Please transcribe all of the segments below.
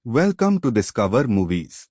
Welcome to Discover Movies.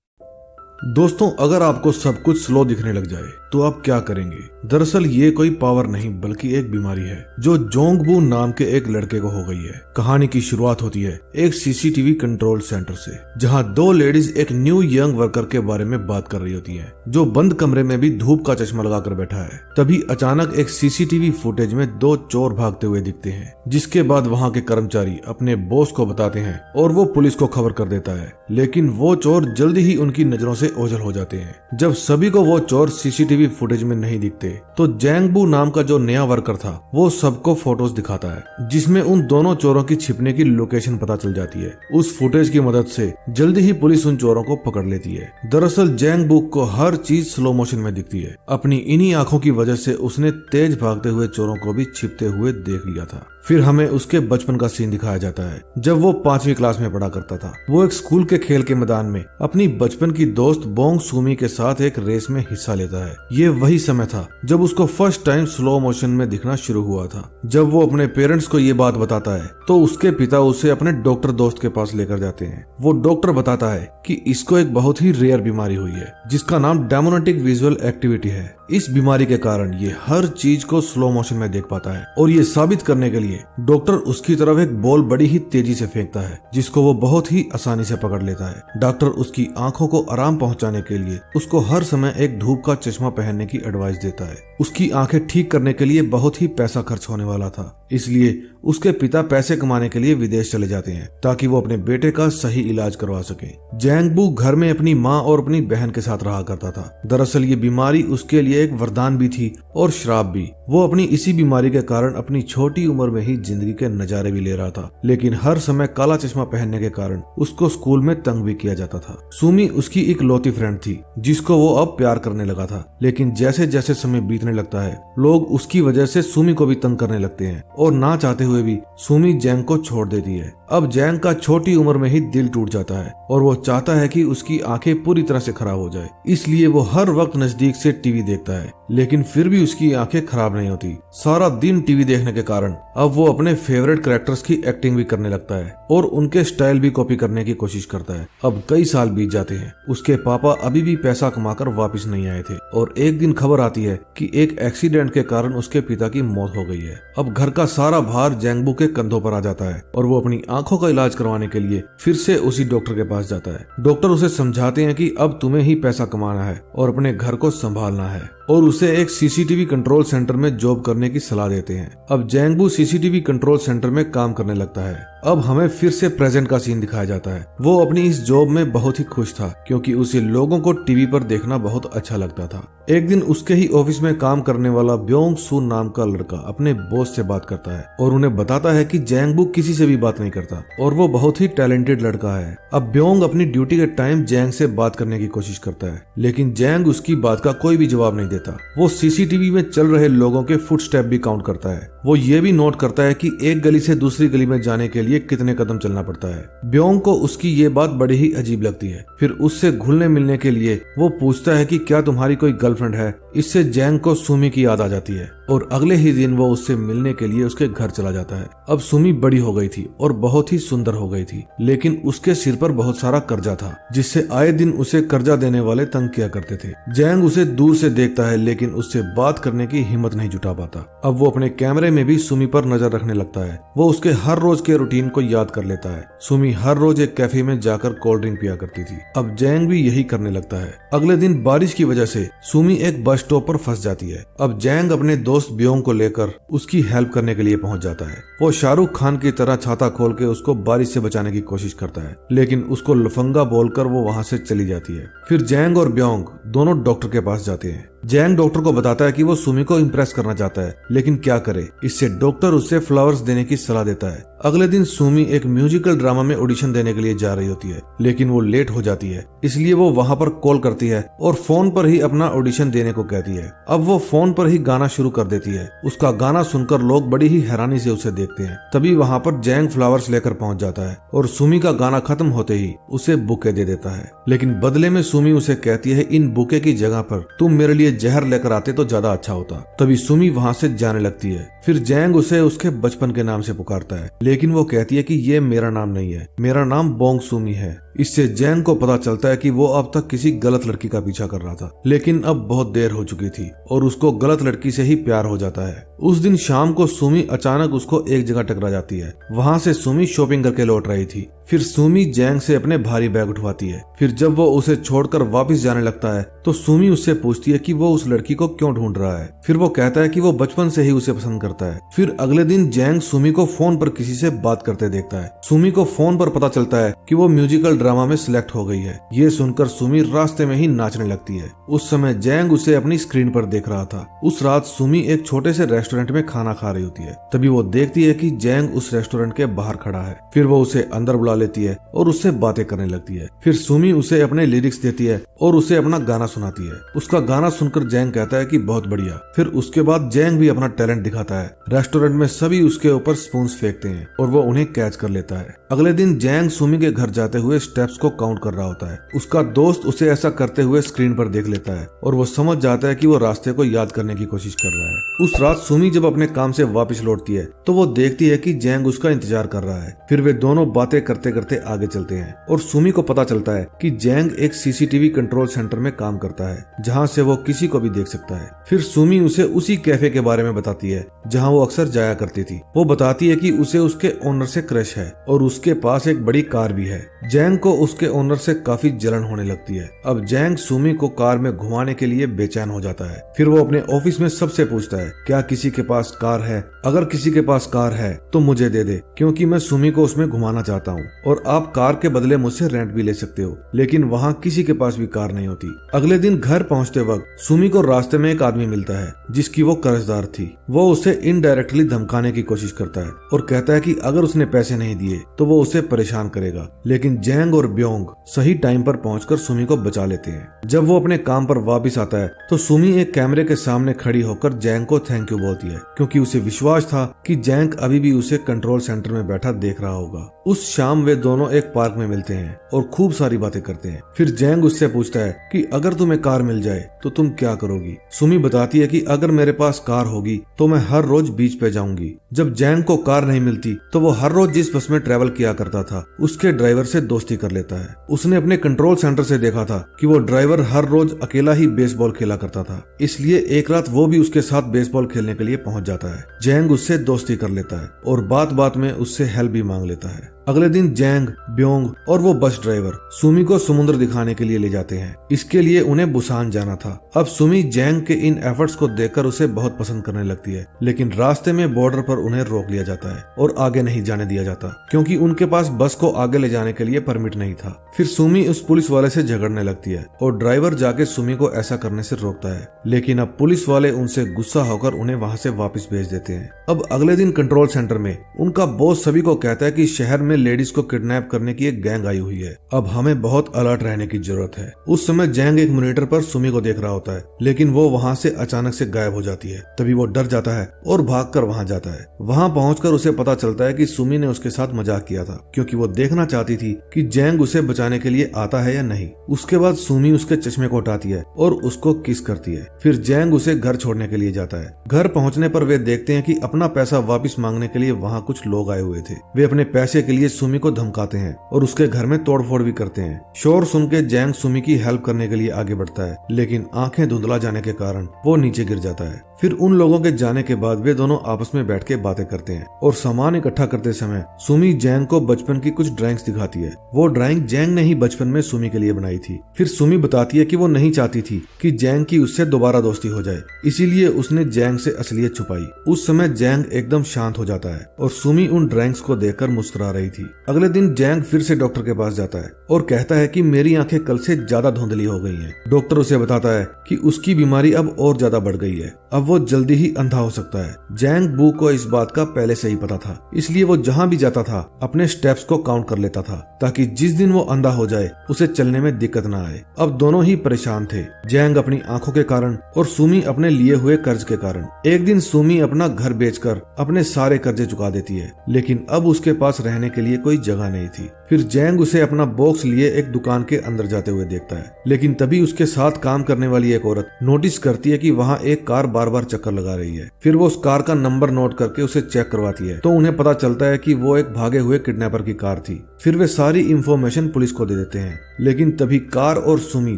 दोस्तों, अगर आपको सब कुछ स्लो दिखने लग जाए तो आप क्या करेंगे? दरअसल ये कोई पावर नहीं बल्कि एक बीमारी है जो जोंगबू नाम के एक लड़के को हो गई है। कहानी की शुरुआत होती है एक सीसीटीवी कंट्रोल सेंटर से, जहां दो लेडीज एक न्यू यंग वर्कर के बारे में बात कर रही होती हैं, जो बंद कमरे में भी धूप का चश्मा लगाकर बैठा है। तभी अचानक एक सीसीटीवी फुटेज में दो चोर भागते हुए दिखते हैं, जिसके बाद वहां के कर्मचारी अपने बॉस को बताते हैं और वो पुलिस को खबर कर देता है। लेकिन वो चोर जल्दी ही उनकी नजरों से ओझल हो जाते हैं। जब सभी को वो चोर सीसीटीवी फुटेज में नहीं दिखते तो जैंगबू नाम का जो नया वर्कर था वो सबको फोटोज दिखाता है, जिसमें उन दोनों चोरों की छिपने की लोकेशन पता चल जाती है। उस फुटेज की मदद से जल्दी ही पुलिस उन चोरों को पकड़ लेती है। दरअसल जैंगबू को हर चीज स्लो मोशन में दिखती है। अपनी इन्हीं आंखों की वजह से उसने तेज भागते हुए चोरों को भी छिपते हुए देख लिया था। फिर हमें उसके बचपन का सीन दिखाया जाता है, जब वो 5वीं क्लास में पढ़ा करता था। वो एक स्कूल के खेल के मैदान में अपनी बचपन की दोस्त बोंग सुमी के साथ एक रेस में हिस्सा लेता है। ये वही समय था जब उसको फर्स्ट टाइम स्लो मोशन में दिखना शुरू हुआ था। जब वो अपने पेरेंट्स को ये बात बताता है तो उसके पिता उसे अपने डॉक्टर दोस्त के पास लेकर जाते हैं। वो डॉक्टर बताता है कि इसको एक बहुत ही रेयर बीमारी हुई है, जिसका नाम डेमोनेटिक विजुअल एक्टिविटी है। इस बीमारी के कारण ये हर चीज को स्लो मोशन में देख पाता है, और ये साबित करने के लिए डॉक्टर उसकी तरफ एक बॉल बड़ी ही तेजी से फेंकता है, जिसको वो बहुत ही आसानी से पकड़ लेता है। डॉक्टर उसकी आंखों को आराम पहुंचाने के लिए उसको हर समय एक धूप का चश्मा पहनने की एडवाइस देता है। उसकी आंखें ठीक करने के लिए बहुत ही पैसा खर्च होने वाला था, इसलिए उसके पिता पैसे कमाने के लिए विदेश चले जाते हैं ताकि वो अपने बेटे का सही इलाज करवा सके। जैंगबू घर में अपनी माँ और अपनी बहन के साथ रहा करता था। दरअसल ये बीमारी उसके लिए एक वरदान भी थी और श्राप भी। वो अपनी इसी बीमारी के कारण अपनी छोटी उम्र में ही जिंदगी के नजारे भी ले रहा था, लेकिन हर समय काला चश्मा पहनने के कारण उसको स्कूल में तंग भी किया जाता था। सुमी उसकी इकलौती फ्रेंड थी जिसको वो अब प्यार करने लगा था, लेकिन जैसे जैसे समय बीतने लगता है लोग उसकी वजह से सुमी को भी तंग करने लगते हैं, और ना चाहते हुए भी सुमी जैंग को छोड़ देती है। अब जैंग का छोटी उम्र में ही दिल टूट जाता है और वो चाहता है कि उसकी आंखें पूरी तरह से खराब हो जाए, इसलिए वो हर वक्त नजदीक से टीवी देखता है। लेकिन फिर भी उसकी आंखें खराब नहीं होती। सारा दिन टीवी देखने के कारण अब वो अपने फेवरेट कैरेक्टर्स की एक्टिंग भी करने लगता है और उनके स्टाइल भी कॉपी करने की कोशिश करता है। अब कई साल बीत जाते हैं, उसके पापा अभी भी पैसा कमाकर वापस नहीं आए थे, और एक दिन खबर आती है कि एक एक्सीडेंट के कारण उसके पिता की मौत हो गई है। अब घर का सारा भार जैंगबू के कंधों पर आ जाता है और वो अपनी आंखों का इलाज करवाने के लिए फिर से उसी डॉक्टर के पास जाता है। डॉक्टर उसे समझाते हैं कि अब तुम्हें ही पैसा कमाना है और अपने घर को संभालना है, और उसे एक सीसीटीवी कंट्रोल सेंटर में जॉब करने की सलाह देते हैं। अब जैंगबू सीसीटीवी कंट्रोल सेंटर में काम करने लगता है। अब हमें फिर से प्रेजेंट का सीन दिखाया जाता है। वो अपनी इस जॉब में बहुत ही खुश था क्योंकि उसे लोगों को टीवी पर देखना बहुत अच्छा लगता था। एक दिन उसके ही ऑफिस में काम करने वाला ब्योंग सू नाम का लड़का अपने बॉस से बात करता है और उन्हें बताता है कि जैंगबू किसी से भी बात नहीं करता और वो बहुत ही टैलेंटेड लड़का है। अब ब्योंग अपनी ड्यूटी के टाइम जैंग से बात करने की कोशिश करता है, लेकिन जैंग उसकी बात का कोई भी जवाब नहीं देता। वो सीसीटीवी में चल रहे लोगों के फुटस्टेप भी काउंट करता है। वो ये भी नोट करता है कि एक गली से दूसरी गली में जाने के लिए कितने कदम चलना पड़ता है। ब्योंग को उसकी ये बात बड़ी ही अजीब लगती है। फिर उससे घुलने मिलने के लिए वो पूछता है कि क्या तुम्हारी कोई गर्लफ्रेंड है। इससे जैंग को सुमी की याद आ जाती है और अगले ही दिन वो उससे मिलने के लिए उसके घर चला जाता है। अब सुमी बड़ी हो गई थी और बहुत ही सुंदर हो गई थी, लेकिन उसके सिर पर बहुत सारा कर्जा था, जिससे आए दिन उसे कर्जा देने वाले तंग किया करते थे। जैंग उसे दूर से देखता है लेकिन उससे बात करने की हिम्मत नहीं जुटा पाता। अब वो अपने कैमरे में भी सुमी पर नजर रखने लगता है। वो उसके हर रोज के रूटीन को याद कर लेता है। सुमी हर रोज एक कैफे में जाकर कोल्ड ड्रिंक पिया करती थी। अब जैंग भी यही करने लगता है। अगले दिन बारिश की वजह से सुमी एक बस स्टॉप पर फंस जाती है। अब जैंग अपने दोस्त ब्योंग को लेकर उसकी हेल्प करने के लिए पहुंच जाता है। वो शाहरुख खान की तरह छाता खोल के उसको बारिश से बचाने की कोशिश करता है, लेकिन उसको लफंगा बोलकर वो वहां से चली जाती है। फिर जैंग और ब्योंग दोनों डॉक्टर के पास जाते हैं। जैंग डॉक्टर को बताता है कि वो सुमी को इम्प्रेस करना चाहता है, लेकिन क्या करे। इससे डॉक्टर उससे फ्लावर्स देने की सलाह देता है। अगले दिन सुमी एक म्यूजिकल ड्रामा में ऑडिशन देने के लिए जा रही होती है, लेकिन वो लेट हो जाती है, इसलिए वो वहां पर कॉल करती है और फोन पर ही अपना ऑडिशन देने को कहती है। अब वो फोन पर ही गाना शुरू कर देती है। उसका गाना सुनकर लोग बड़ी ही हैरानी से उसे देखते हैं। तभी वहां पर जैंग फ्लावर्स लेकर पहुंच जाता है और सुमी का गाना खत्म होते ही उसे बुके दे देता है, लेकिन बदले में सुमी उसे कहती है इन बुके की जगह पर तुम मेरे लिए जहर लेकर आते तो ज्यादा अच्छा होता। तभी सुमी वहाँ से जाने लगती है। फिर जैंग उसे उसके बचपन के नाम से पुकारता है, लेकिन वो कहती है कि ये मेरा नाम नहीं है, मेरा नाम बोंग सुमी है। इससे जैंग को पता चलता है कि वो अब तक किसी गलत लड़की का पीछा कर रहा था, लेकिन अब बहुत देर हो चुकी थी और उसको गलत लड़की से ही प्यार हो जाता है। उस दिन शाम को सुमी अचानक उसको एक जगह टकरा जाती है। वहाँ से सुमी शॉपिंग करके लौट रही थी। फिर सुमी जैंग से अपने भारी बैग उठवाती है। फिर जब वो उसे छोड़कर वापस जाने लगता है तो सुमी उससे पूछती है कि वो उस लड़की को क्यों ढूंढ रहा है। फिर वो कहता है कि वो बचपन से ही उसे पसंद करता है। फिर अगले दिन जैंग सुमी को फोन पर किसी से बात करते देखता है। सुमी को फोन पर पता चलता है कि वो म्यूजिकल ड्रामा में सिलेक्ट हो गई है। ये सुनकर सुमी रास्ते में ही नाचने लगती है। उस समय जैंग उसे अपनी स्क्रीन पर देख रहा था। उस रात सुमी एक छोटे से रेस्टोरेंट में खाना खा रही होती है। तभी वो देखती है कि जैंग उस रेस्टोरेंट के बाहर खड़ा है। फिर वो उसे अंदर बुला लेती है और उससे बातें करने लगती है। फिर सुमी उसे अपने लिरिक्स देती है और उसे अपना गाना सुनाती है। उसका गाना सुनकर जैंग कहता है कि बहुत बढ़िया। फिर उसके बाद जैंग भी अपना टैलेंट दिखाता है। रेस्टोरेंट में सभी उसके ऊपर स्पून्स फेंकते हैं और वो उन्हें कैच कर लेता है। अगले दिन जैंग सुमी के घर जाते हुए स्टेप्स को काउंट कर रहा होता है। उसका दोस्त उसे ऐसा करते हुए स्क्रीन पर देख लेता है और वो समझ जाता है कि वो रास्ते को याद करने की कोशिश कर रहा है। उस रात सुमी जब अपने काम से वापस लौटती है तो वो देखती है कि जैंग उसका इंतजार कर रहा है। फिर वे दोनों बातें करते करते आगे चलते हैं और सुमी को पता चलता है कि जैंग एक सीसीटीवी कंट्रोल सेंटर में काम करता है, जहां से वो किसी को भी देख सकता है। फिर सुमी उसे उसी कैफे के बारे में बताती है जहां वो अक्सर जाया करती थी। वो बताती है कि उसे उसके ओनर से क्रश है और उसके पास एक बड़ी कार भी है। जैंग को उसके ओनर से काफी जलन होने लगती है। अब जैंग सुमी को कार में घुमाने के लिए बेचैन हो जाता है। फिर वो अपने ऑफिस में सबसे पूछता है, क्या किसी के पास कार है? अगर किसी के पास कार है तो मुझे दे दे, क्योंकि मैं सुमी को उसमें घुमाना चाहता हूँ और आप कार के बदले मुझसे रेंट भी ले सकते हो। लेकिन वहाँ किसी के पास भी कार नहीं होती। अगले दिन घर पहुँचते वक्त सुमी को रास्ते में एक आदमी मिलता है जिसकी वो कर्जदार थी। वो उसे इनडायरेक्टली धमकाने की कोशिश करता है और कहता है कि अगर उसने पैसे नहीं दिए तो वो उसे परेशान करेगा। लेकिन जैंग और ब्योंग सही टाइम पर पहुंचकर सुमी को बचा लेते हैं। जब वो अपने काम पर वापस आता है तो सुमी एक कैमरे के सामने खड़ी होकर जैंग को थैंक यू बोलती है, क्योंकि उसे विश्वास था कि जैंग अभी भी उसे कंट्रोल सेंटर में बैठा देख रहा होगा। उस शाम वे दोनों एक पार्क में मिलते हैं और खूब सारी बातें करते हैं। फिर जैंग उससे पूछता है कि अगर तुम्हें कार मिल जाए तो तुम क्या करोगी? सुमी बताती है कि अगर मेरे पास कार होगी तो मैं हर रोज बीच पे जाऊंगी। जब जैंग को कार नहीं मिलती तो वो हर रोज जिस बस में ट्रेवल किया करता था उसके ड्राइवर से दोस्ती कर लेता है। उसने अपने कंट्रोल सेंटर से देखा था कि वो ड्राइवर हर रोज अकेला ही बेसबॉल खेला करता था, इसलिए एक रात वो भी उसके साथ बेसबॉल खेलने के लिए पहुंच जाता है। जैंग उससे दोस्ती कर लेता है और बात बात में उससे हेल्प भी मांग लेता है। अगले दिन जैंग, ब्योंग और वो बस ड्राइवर सुमी को समुद्र दिखाने के लिए ले जाते हैं। इसके लिए उन्हें बुसान जाना था। अब सुमी जैंग के इन एफर्ट्स को देखकर उसे बहुत पसंद करने लगती है, लेकिन रास्ते में बॉर्डर पर उन्हें रोक लिया जाता है और आगे नहीं जाने दिया जाता, क्योंकि उनके पास बस को आगे ले जाने के लिए परमिट नहीं था। फिर सुमी उस पुलिस वाले से झगड़ने लगती है और ड्राइवर जाके सुमी को ऐसा करने से रोकता है, लेकिन अब पुलिस वाले उनसे गुस्सा होकर उन्हें वहाँ से वापस भेज देते हैं। अब अगले दिन कंट्रोल सेंटर में उनका बॉस सभी को कहता है कि शहर में लेडीज को किडनैप करने की एक गैंग आई हुई है। अब हमें बहुत अलर्ट रहने की जरूरत है। उस समय जैंग एक मॉनिटर पर सुमी को देख रहा होता है, लेकिन वो वहाँ से अचानक से गायब हो जाती है। तभी वो डर जाता है और भागकर वहाँ जाता है। वहाँ पहुंचकर उसे पता चलता है कि सुमी ने उसके साथ मजाक किया था, क्योंकि वो देखना चाहती थी कि जैंग उसे बचाने के लिए आता है या नहीं। उसके बाद सुमी उसके चश्मे को हटाती है और उसको किस करती है। फिर जैंग उसे घर छोड़ने के लिए जाता है। घर पहुंचने पर वे देखते हैं कि अपना पैसा वापस मांगने के लिए वहाँ कुछ लोग आए हुए थे। वे अपने पैसे के लिए सुमी को धमकाते हैं और उसके घर में तोड़फोड़ भी करते हैं। शोर सुन के जैंग सुमी की हेल्प करने के लिए आगे बढ़ता है, लेकिन आंखें धुंधला जाने के कारण वो नीचे गिर जाता है। फिर उन लोगों के जाने के बाद वे दोनों आपस में बैठ के बातें करते हैं और सामान इकट्ठा करते समय सुमी जैंग को बचपन की कुछ ड्राइंग्स दिखाती है। वो ड्राइंग जैंग ने ही बचपन में सुमी के लिए बनाई थी। फिर सुमी बताती है कि वो नहीं चाहती थी कि जैंग की उससे दोबारा दोस्ती हो जाए, इसीलिए उसने जैंग से असलियत छुपाई। उस समय जैंग एकदम शांत हो जाता है और सुमी उन ड्राइंग्स को देखकर मुस्कुरा रही थी। अगले दिन जैंग फिर से डॉक्टर के पास जाता है और कहता है कि मेरी आंखें कल से ज्यादा धुंधली हो गई हैं। डॉक्टर उसे बताता है कि उसकी बीमारी अब और ज्यादा बढ़ गई है, अब वो जल्दी ही अंधा हो सकता है। जैंग बू को इस बात का पहले से ही पता था, इसलिए वो जहाँ भी जाता था अपने स्टेप्स को काउंट कर लेता था, ताकि जिस दिन वो अंधा हो जाए उसे चलने में दिक्कत न आए। अब दोनों ही परेशान थे, जैंग अपनी आंखों के कारण और सुमी अपने लिए हुए कर्ज के कारण। एक दिन सुमी अपना घर बेचकर अपने सारे कर्जे चुका देती है, लेकिन अब उसके पास रहने के लिए कोई जगह नहीं थी। फिर जैंग उसे अपना बॉक्स लिए एक दुकान के अंदर जाते हुए देखता है, लेकिन तभी उसके साथ काम करने वाली एक औरत नोटिस करती है कि वहाँ एक कार बार बार चक्कर लगा रही है। फिर वो उस कार का नंबर नोट करके उसे चेक करवाती है तो उन्हें पता चलता है कि वो एक भागे हुए किडनैपर की कार थी। फिर वे सारी इंफॉर्मेशन पुलिस को दे देते हैं, लेकिन तभी कार और सुमी